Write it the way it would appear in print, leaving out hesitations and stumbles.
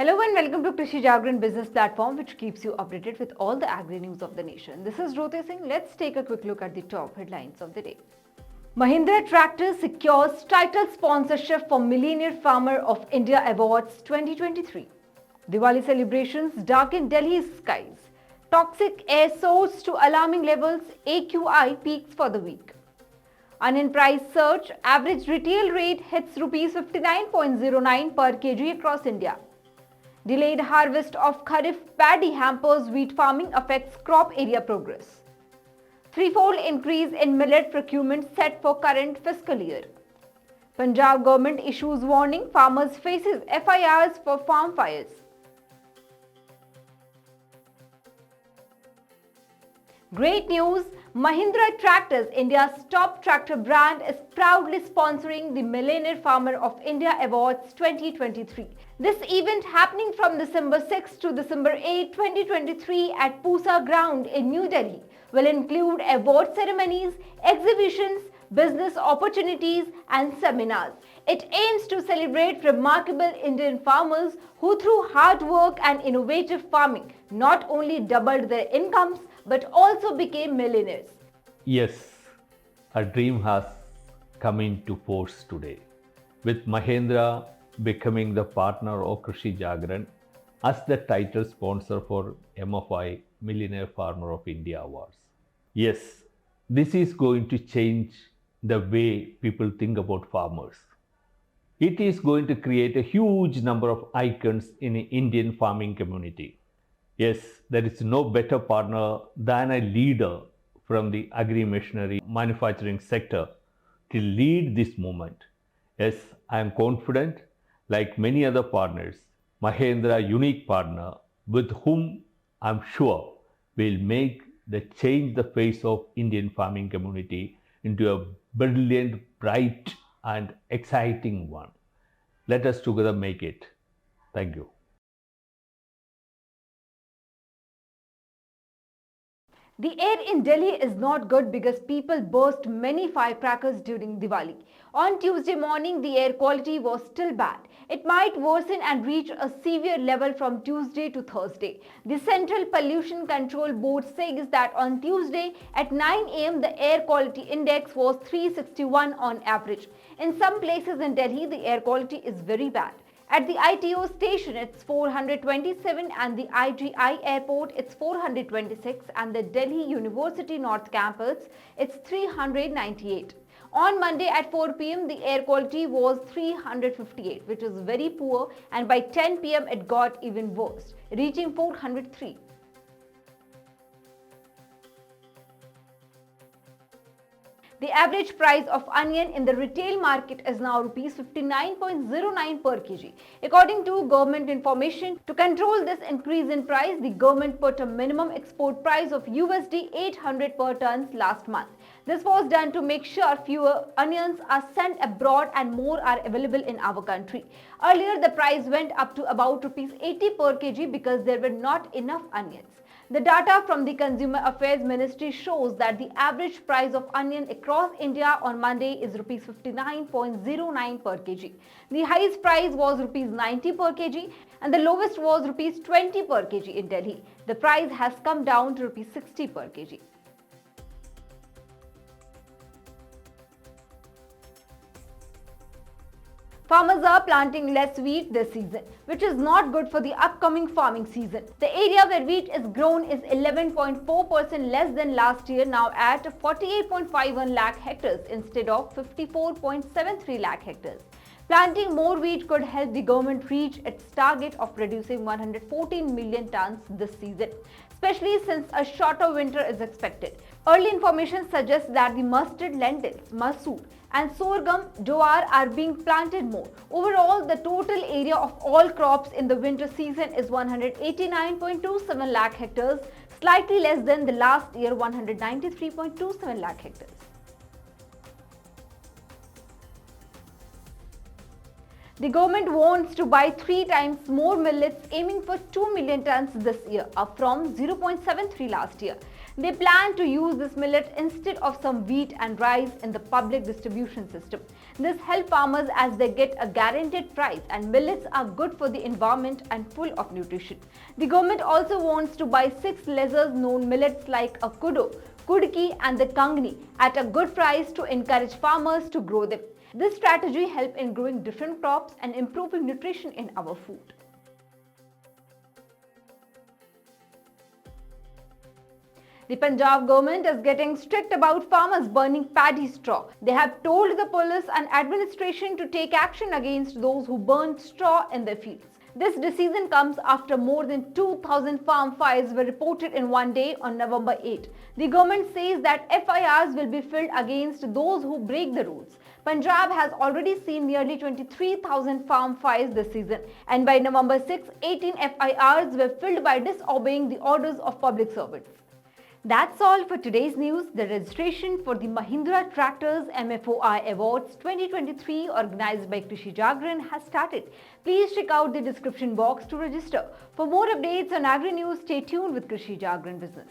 Hello and welcome to Krishi Jagran business platform, which keeps you updated with all the agri news of the nation. This is Jyoti Singh. Let's take a quick look at the top headlines of the day. Mahindra Tractor secures title sponsorship for Millionaire Farmer of India Awards 2023. Diwali celebrations darken Delhi's skies. Toxic air soars to alarming levels. AQI peaks for the week. Onion price surge. Average retail rate hits Rs 59.09 per kg across India. Delayed harvest of Kharif paddy hampers wheat farming, affects crop area progress. Threefold increase in millet procurement set for current fiscal year. Punjab government issues warning, farmers faces FIRs for farm fires. Great news! Mahindra Tractors, India's top tractor brand, is proudly sponsoring the Millionaire Farmer of India Awards 2023. This event, happening from December 6 to December 8, 2023 at Pusa Ground in New Delhi, will include award ceremonies, exhibitions, business opportunities and seminars. It aims to celebrate remarkable Indian farmers who, through hard work and innovative farming, not only doubled their incomes but also became millionaires. Yes, a dream has come into force today, with Mahindra becoming the partner of Krishi Jagran as the title sponsor for MFOI Millionaire Farmer of India Awards. Yes, this is going to change the way people think about farmers. It is going to create a huge number of icons in the Indian farming community. Yes, there is no better partner than a leader from the agri-machinery manufacturing sector to lead this movement. Yes, I am confident, like many other partners, Mahindra, unique partner with whom I am sure will make the change the face of Indian farming community into a brilliant, bright and exciting one. Let us together make it. Thank you. The air in Delhi is not good because people burst many firecrackers during Diwali. On Tuesday morning, the air quality was still bad. It might worsen and reach a severe level from Tuesday to Thursday. The Central Pollution Control Board says that on Tuesday at 9 am, the air quality index was 361 on average. In some places in Delhi, the air quality is very bad. At the ITO station, it's 427, and the IGI airport, it's 426, and the Delhi University North Campus, it's 398. On Monday at 4 pm, the air quality was 358, which is very poor, and by 10 pm, it got even worse, reaching 403. The average price of onion in the retail market is now Rs 59.09 per kg. According to government information, to control this increase in price, the government put a minimum export price of USD 800 per ton last month. This was done to make sure fewer onions are sent abroad and more are available in our country. Earlier, the price went up to about Rs 80 per kg because there were not enough onions. The data from the Consumer Affairs Ministry shows that the average price of onion across India on Monday is Rs 59.09 per kg. The highest price was Rs 90 per kg and the lowest was Rs 20 per kg in Delhi. The price has come down to Rs 60 per kg. Farmers are planting less wheat this season, which is not good for the upcoming farming season. The area where wheat is grown is 11.4% less than last year, now at 48.51 lakh hectares instead of 54.73 lakh hectares. Planting more wheat could help the government reach its target of producing 114 million tons this season, especially since a shorter winter is expected. Early information suggests that the mustard, lentils, masoor and sorghum jowar are being planted more. Overall, the total area of all crops in the winter season is 189.27 lakh hectares, slightly less than the last year 193.27 lakh hectares. The government wants to buy 3 times more millets, aiming for 2 million tons this year, up from 0.73 last year. They plan to use this millet instead of some wheat and rice in the public distribution system. This helps farmers as they get a guaranteed price, and millets are good for the environment and full of nutrition. The government also wants to buy 6 lesser known millets like a kudo, kudki and the kangni at a good price to encourage farmers to grow them. This strategy helps in growing different crops and improving nutrition in our food. The Punjab government is getting strict about farmers burning paddy straw. They have told the police and administration to take action against those who burn straw in their fields. This decision comes after more than 2,000 farm fires were reported in one day on November 8. The government says that FIRs will be filed against those who break the rules. Punjab has already seen nearly 23,000 farm fires this season, and by November 6, 18 FIRs were filed by disobeying the orders of public servants. That's all for today's news. The registration for the Mahindra Tractors MFOI Awards 2023 organized by Krishi Jagran has started. Please check out the description box to register. For more updates on agri news, stay tuned with Krishi Jagran Business.